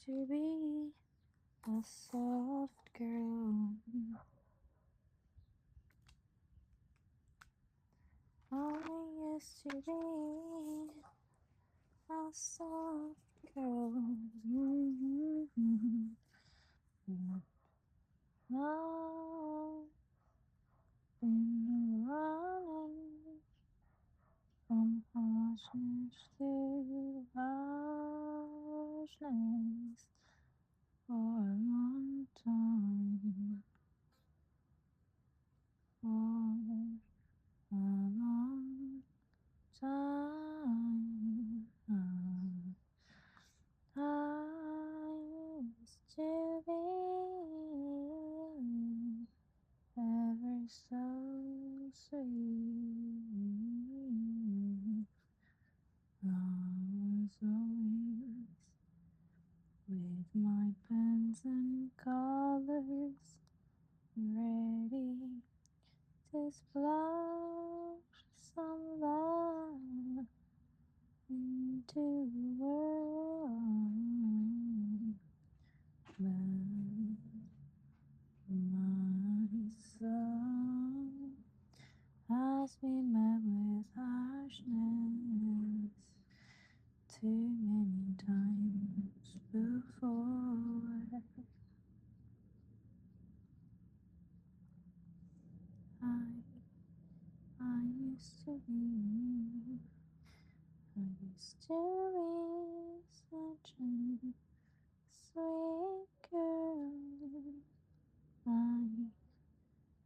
to be a soft girl. I used to be a soft girl. I've been running from harshness to harshness for a long time. For a long time. I used to be ever so sweet. I was always with my pens and colors ready to splash some love into the world. But my soul has been met with harshness too many times before. I used to be, I used to be such a sweet girl.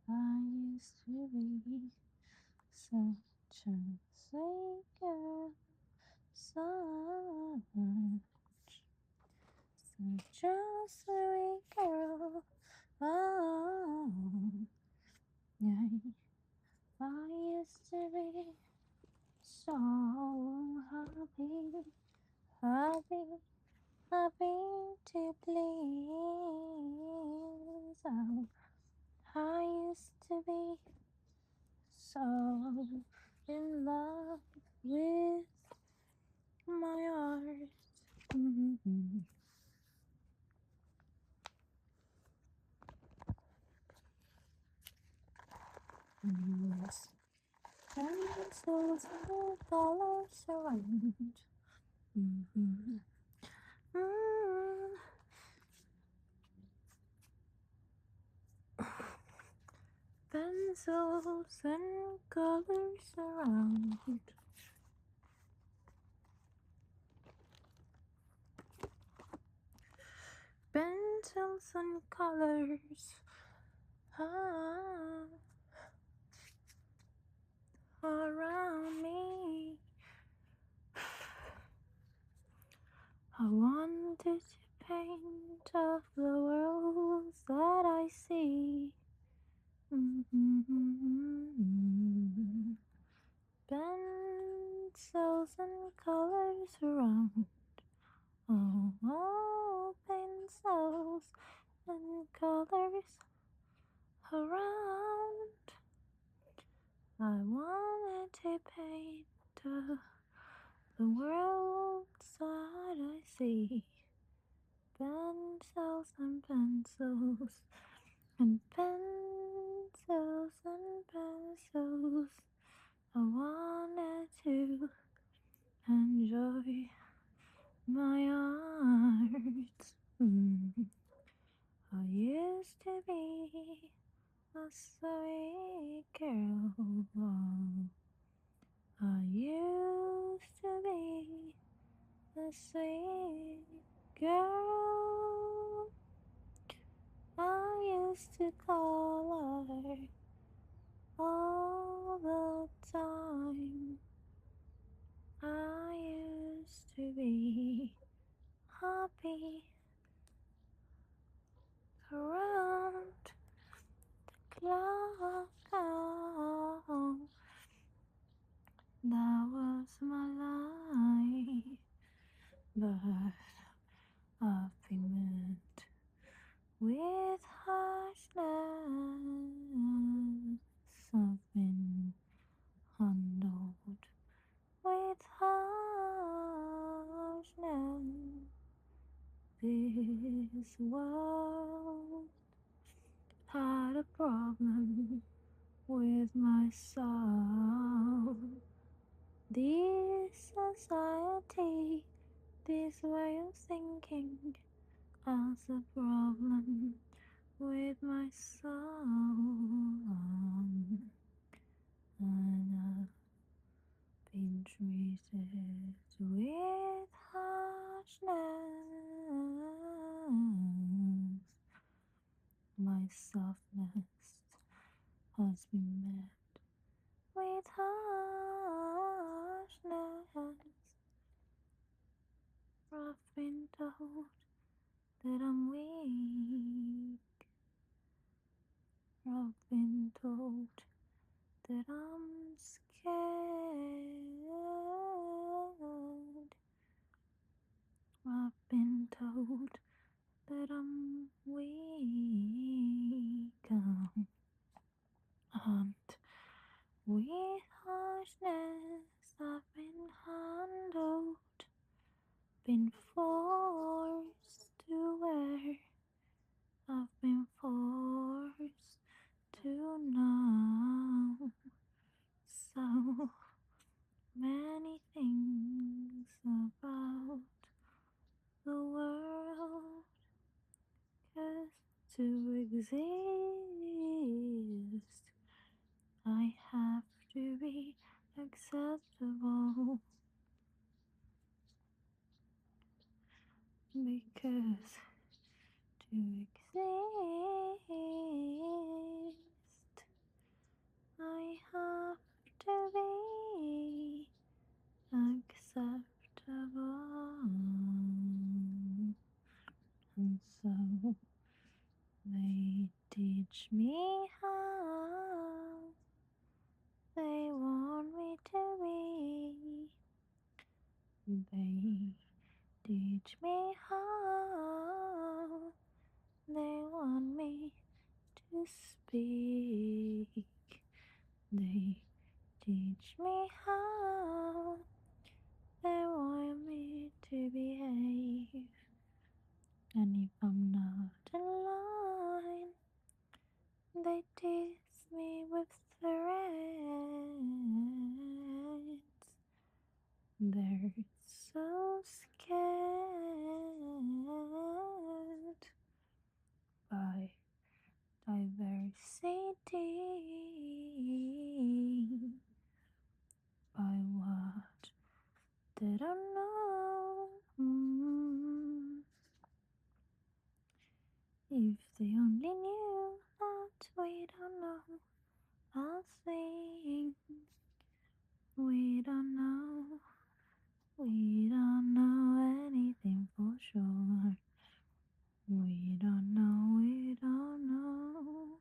I used to be such a sweet girl. Such a sweet girl. Oh, yeah. I used to be so happy, happy, happy to please. Oh, I used to be so in love with my art. Mm-hmm. Yes. Pencils and colors around. Mm-hmm. Mm. Pencils and colors around. Pencils and colors around me. I wanted to paint of the worlds that I see. Mm-hmm. Pencils and colors around. Oh, pencils and colors around. I wanted to paint the worlds that I see. Pencils and pencils and pencils and pencils. I wanted to enjoy my art. I used to be a sweet girl. I used to be a sweet girl. I used to color all the time. I used to be happy around the clock. Oh, that was my life, but I've been met with harshness. I've been handled with harshness This world had a problem with my soul. This society, this way of thinking, has a problem with my soul. And I've been treated with harshness. My softness has been met with harshness. I've been told that I'm weak. I've been told that I'm scared. I've been told that I'm weak. And with harshness I've been handled, been forced to wear. I've been forced to know so many things about the world, 'cause to exist I have to be acceptable, because to exist I have to be acceptable. And so they teach me how they want me to be. They teach me how they want me to speak. They teach me how they want me to behave. And if I'm not in line, they tease me with threats. They're so scared by diversity, by what they don't know. If they only knew that we don't know a thing, we don't know, we don't know anything for sure. We don't know, we don't know.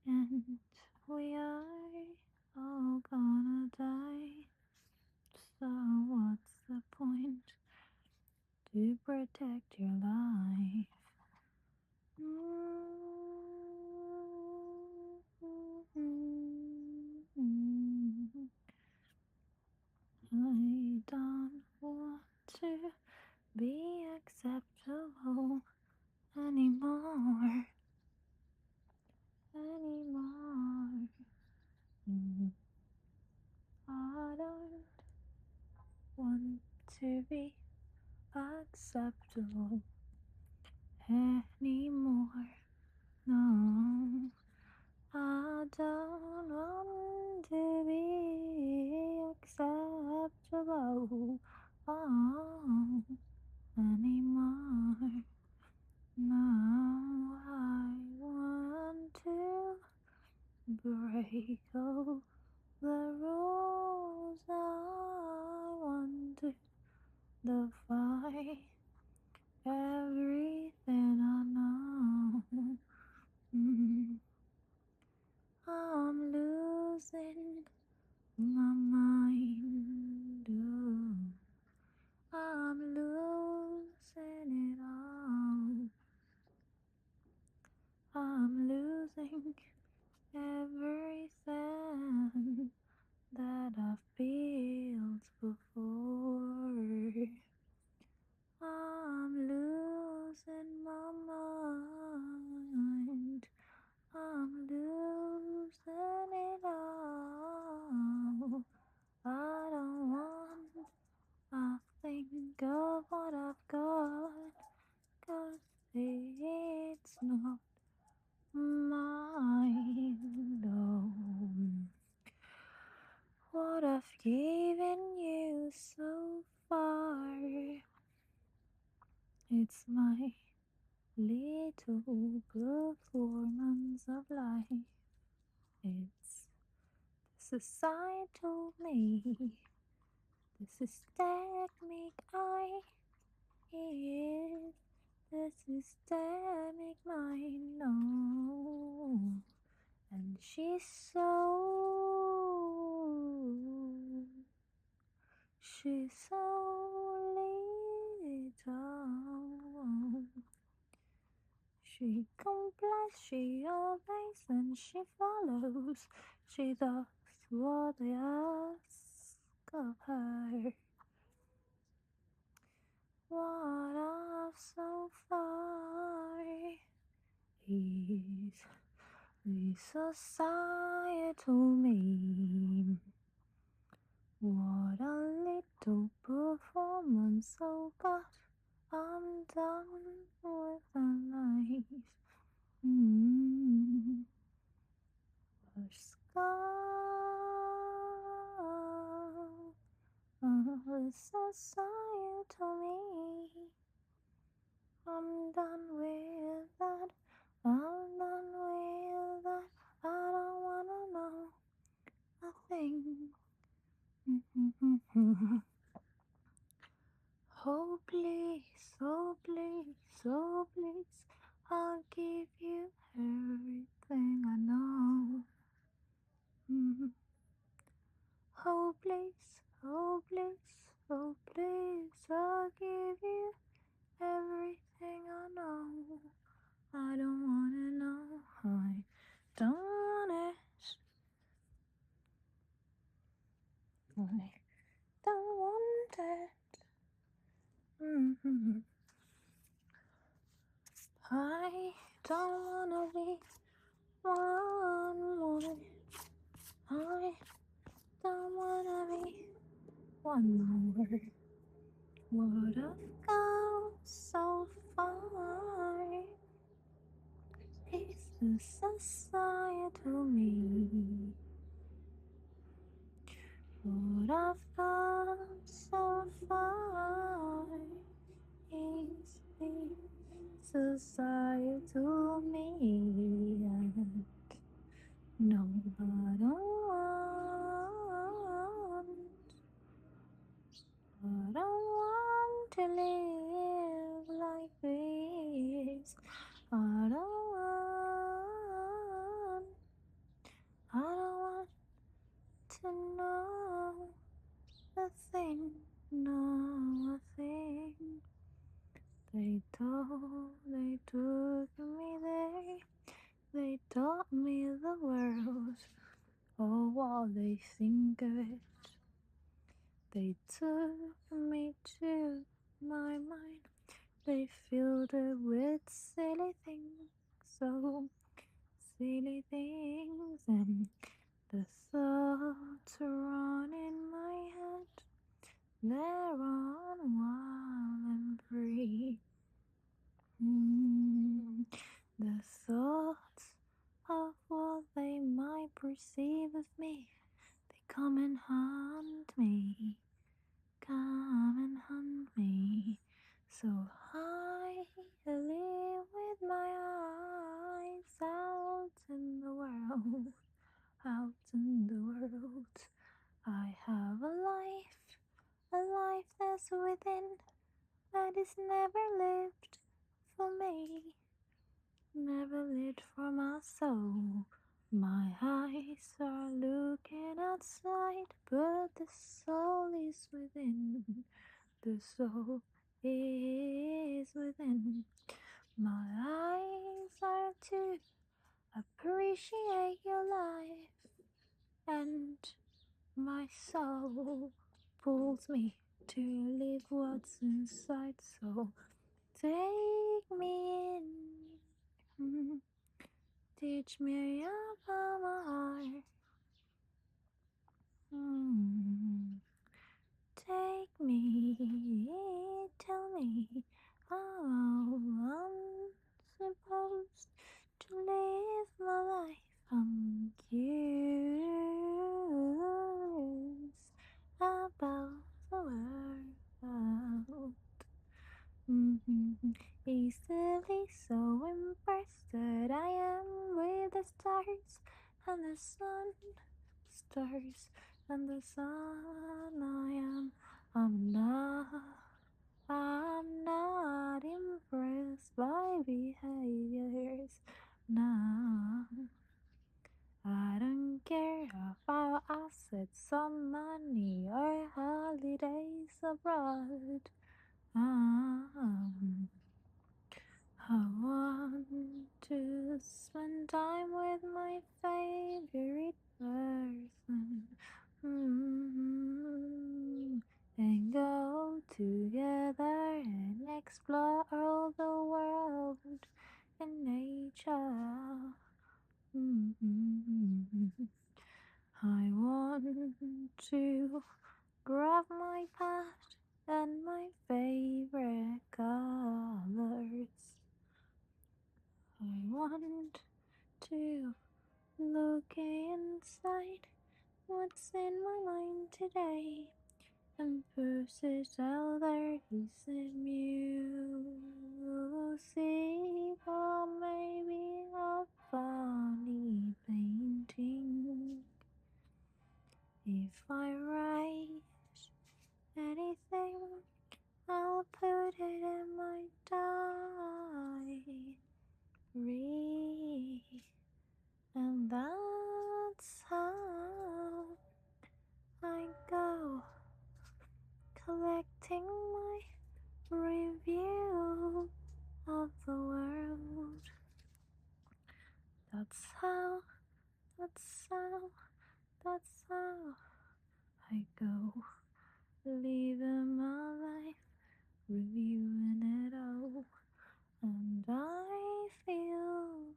And we are all gonna die. So what's the point to protect your life? I don't want to be acceptable anymore. I don't want to be acceptable anymore. No, I don't want to be acceptable anymore. No, I want to break all the rules. I want to defy everything I know. I'm losing my mind. I'm losing it all. I'm losing everything that I've built before. I'm losing I've got, 'cause it's not mine. Oh, what I've given you so far, it's my little performance of life. It's the societal me, the systemic I. Is the systemic mind, no. And she's so little. She complies, she obeys, and she follows. She does what they ask of her. What I've so far is the societal me. What a little performance, oh God, I'm done with the life. A scar, a societal me. I'm done with that. I'm done with that. I don't wanna know a thing. Oh please, oh please, oh please, I'll give you everything I know. Oh please, oh please, oh please, I'll give you everything I know. I don't wanna know, I don't want it. I don't want it. I don't wanna be one more. I don't wanna be one more. What I've gone so far is the societal me. What I've gone so far is the societal me. No, I don't want to live like this. I don't want to know a thing, no a thing. They took me there. They taught me the world. Oh, what they think of it. They took me to my mind. They filled it with silly things, so silly things, and the thoughts run in my head. They're on wild and free. The thoughts of what they might perceive of me, they come and haunt me. Come and hunt me. So I live with my eyes out in the world, out in the world. I have a life that's within, that is never lived for me, never lived for my soul. My eyes are looking outside, but the soul is within. The soul is within. My eyes are to appreciate your life, and my soul pulls me to live what's inside. So take me in, teach me about my heart. Take me, tell me Oh, I'm supposed to live my life. I'm curious about the world. Easily so impressed that I am with the stars and the sun, stars and the sun. I'm not impressed by behaviors. No, I don't care about assets or money or holidays abroad. Um, I want to spend time with my favorite person. And go together and explore all the world in nature. I want to grab my past and my favorite colors. I want to look inside what's in my mind today and persist out there is a music or maybe a funny painting. If I write anything, I'll put it in my diary. And that's how I go collecting my review of the world. That's how, that's how, that's how I go living my life, reviewing it all. And I feel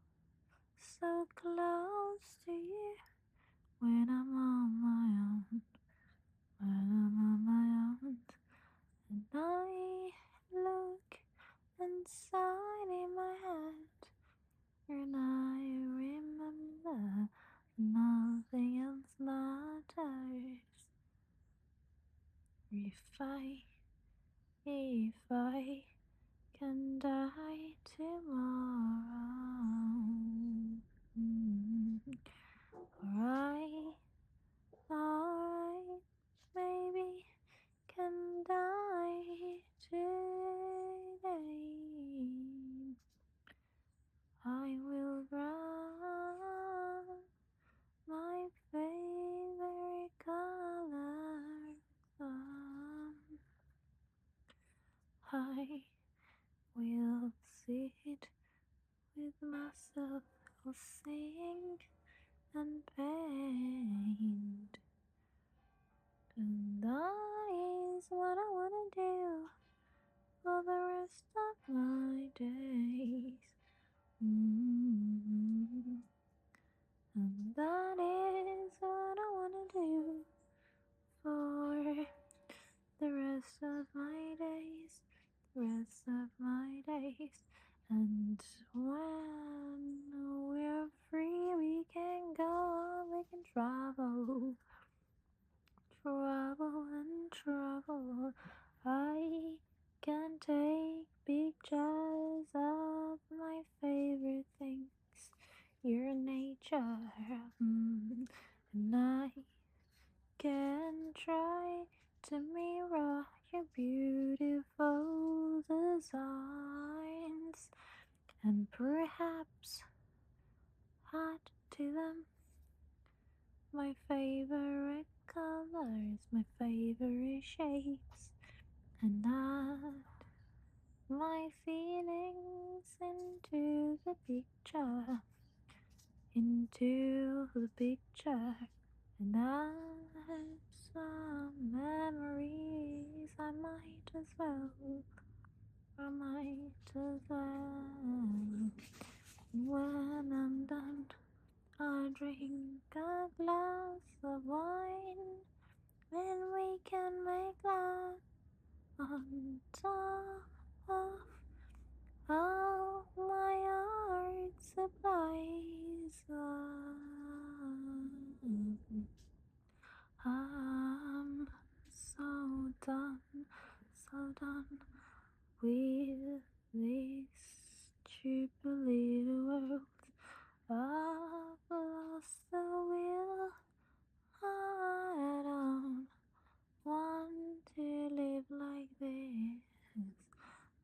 so close to you when I'm on my own. When I'm on my own, and I look inside in my head, and I remember nothing else matters. If I can die tomorrow, alright, alright, maybe can die today. I will grab my favorite color. I will sit with myself. I'll sing and paint. And that is what I wanna do for the rest of my days. And that is what I wanna do for the rest of my days, the rest of my days. And when we're free, we can go, we can travel, travel and travel. I can take pictures of my favorite things, your nature, and I can try to mirror your beautiful designs and perhaps add to them my favorite colors, my favorite shapes, and add my feelings into the picture, and add some memories. I might as well. When I'm done, I'll drink a glass of wine, and we can make love on top of Oh, my heart's a blaze. I'm so done with this stupid little world. I've lost the will. I don't want to live like this.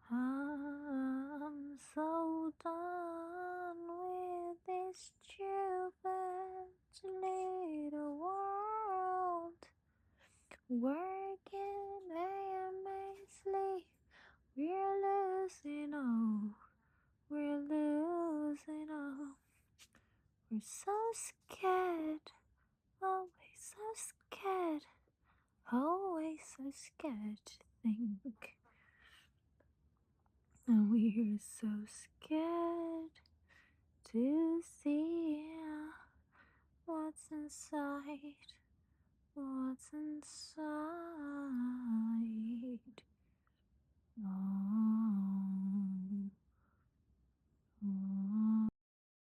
I'm so done with this stupid little world. Working aimlessly, we're losing all. We're losing all. We're so scared, always so scared, always so scared to think. And we're so scared to see what's inside, what's inside.